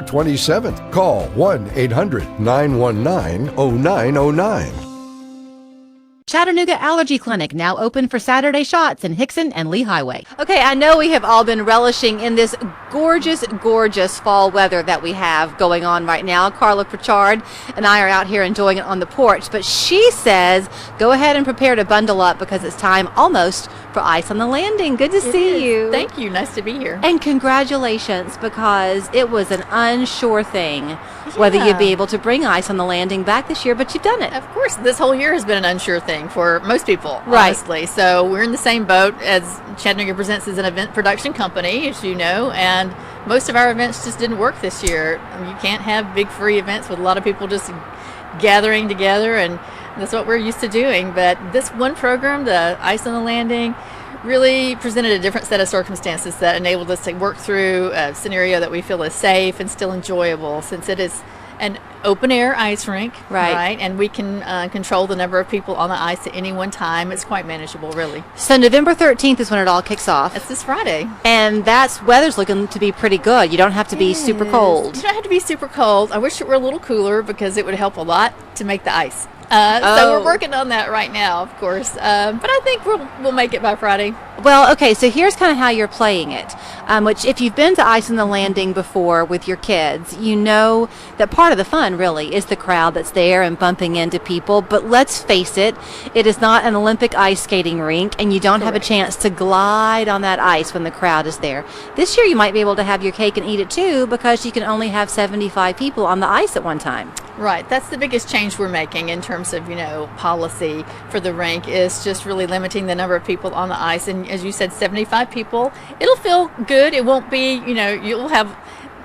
27th. Call 1-800-919-0909. Chattanooga Allergy Clinic now open for Saturday shots in Hickson and Lee Highway. Okay, I know we have all been relishing in this gorgeous, gorgeous fall weather that we have going on right now. Carla Pritchard and I are out here enjoying it on the porch, but she says go ahead and prepare to bundle up because it's time almost for Ice on the Landing. Good to see you. Thank you. Nice to be here. And congratulations, because it was an unsure thing whether you'd be able to bring Ice on the Landing back this year, but you've done it. Of course, this whole year has been an unsure thing for most people, Right. honestly. So we're in the same boat as Chattanooga Presents as an event production company, as you know, and most of our events just didn't work this year. You can't have big free events with a lot of people just gathering together, and that's what we're used to doing. But this one program, the Ice on the Landing, really presented a different set of circumstances that enabled us to work through a scenario that we feel is safe and still enjoyable, since it is an open air ice rink, Right. And we can control the number of people on the ice at any one time. It's quite manageable, really. So November 13th is when it all kicks off. That's this Friday. And weather's looking to be pretty good. You don't have to be super cold. You don't have to be super cold. I wish it were a little cooler because it would help a lot to make the ice. So we're working on that right now, of course. But I think we'll make it by Friday. Well, okay, so here's kind of how you're playing it, which if you've been to Ice on the Landing before with your kids, you know that part of the fun really is the crowd that's there and bumping into people. But let's face it, it is not an Olympic ice skating rink, and you don't have a chance to glide on that ice when the crowd is there. This year you might be able to have your cake and eat it too, because you can only have 75 people on the ice at one time. Right. That's the biggest change we're making in terms of, policy for the rink, is just really limiting the number of people on the ice. And as you said, 75 people. It'll feel good. It won't be, you'll have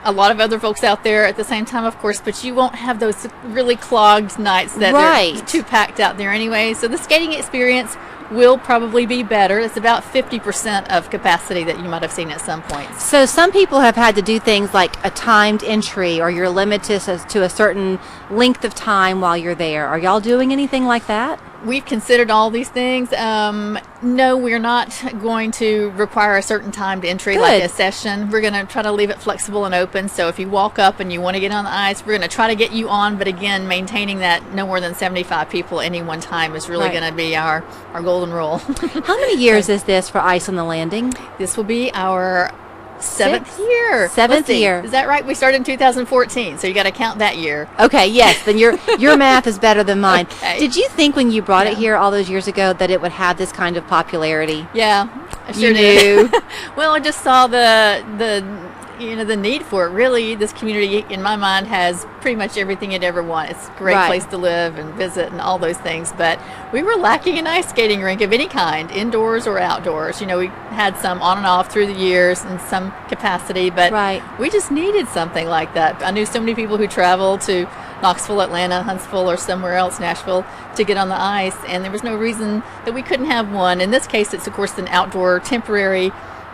a lot of other folks out there at the same time, of course, but you won't have those really clogged nights that Right. are too packed out there anyway. So the skating experience will probably be better. It's about 50% of capacity that you might have seen at some points. So some people have had to do things like a timed entry, or you're limited to a certain length of time while you're there. Are y'all doing anything like that? We've considered all these things. No, we're not going to require a certain timed entry like a session. We're going to try to leave it flexible and open. So if you walk up and you want to get on the ice, we're going to try to get you on. But again, maintaining that no more than 75 people any one time is really going to be our golden rule. How many years is this for Ice on the Landing? This will be our seventh year. Seventh year. Is that right? We started in 2014, so you got to count that year. Okay, yes. Then your math is better than mine. Okay. Did you think when you brought it here all those years ago that it would have this kind of popularity? Yeah, I sure You did. knew. Well, I just saw the need for it. Really, this community, in my mind, has pretty much everything you'd ever want. It's a great place to live and visit and all those things. But we were lacking an ice skating rink of any kind, indoors or outdoors. We had some on and off through the years in some capacity, but we just needed something like that. I knew so many people who traveled to Knoxville, Atlanta, Huntsville, or somewhere else, Nashville, to get on the ice, and there was no reason that we couldn't have one. In this case, it's of course an outdoor, temporary,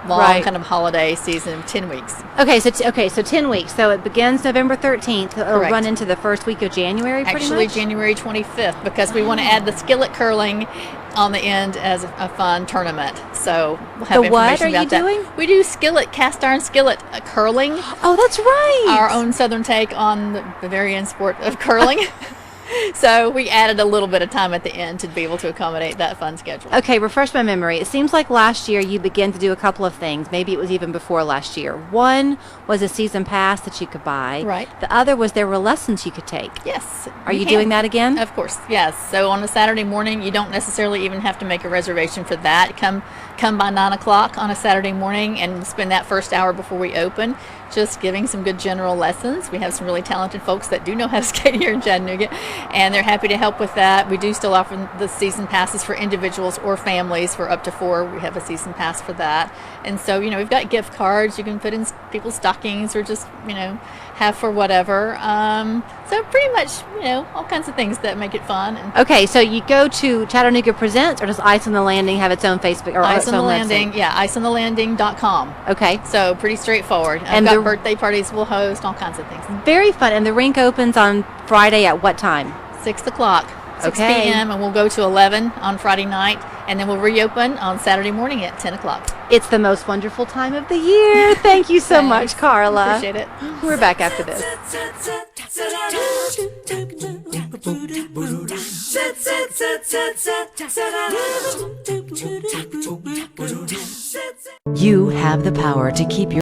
long kind of holiday season, 10 weeks. Okay, so 10 weeks. So it begins November 13th. It'll run into the first week of January, pretty Actually, much? January 25th, because we want to add the skillet curling on the end as a fun tournament. So we'll have information about that. What are you doing? We do cast iron skillet curling. Oh, that's right. Our own Southern take on the Bavarian sport of curling. So we added a little bit of time at the end to be able to accommodate that fun schedule. Okay, refresh my memory. It seems like last year you began to do a couple of things. Maybe it was even before last year. One was a season pass that you could buy. Right. The other was there were lessons you could take. Yes. Are you doing that again? Of course, yes. So on a Saturday morning, you don't necessarily even have to make a reservation for that. Come by 9 o'clock on a Saturday morning and spend that first hour before we open just giving some good general lessons. We have some really talented folks that do know how to skate here in Chattanooga, and they're happy to help with that. We do still offer the season passes for individuals or families for up to 4. We have a season pass for that. And so, we've got gift cards you can put in people's stockings or just, have for whatever. So pretty much, all kinds of things that make it fun. Okay, so you go to Chattanooga Presents, or does Ice on the Landing have its own Facebook or Ice its on the own Landing, website? yeah, iceonthelanding.com. Okay. So pretty straightforward. And I've got birthday parties we'll host, all kinds of things. Very fun. And the rink opens on Friday at what time? 6 o'clock. 6 Okay. p.m. and we'll go to 11 on Friday night, and then we'll reopen on Saturday morning at 10 o'clock. It's the most wonderful time of the year. Thank you so much, Carla. Appreciate it. We're back after this. You have the power to keep your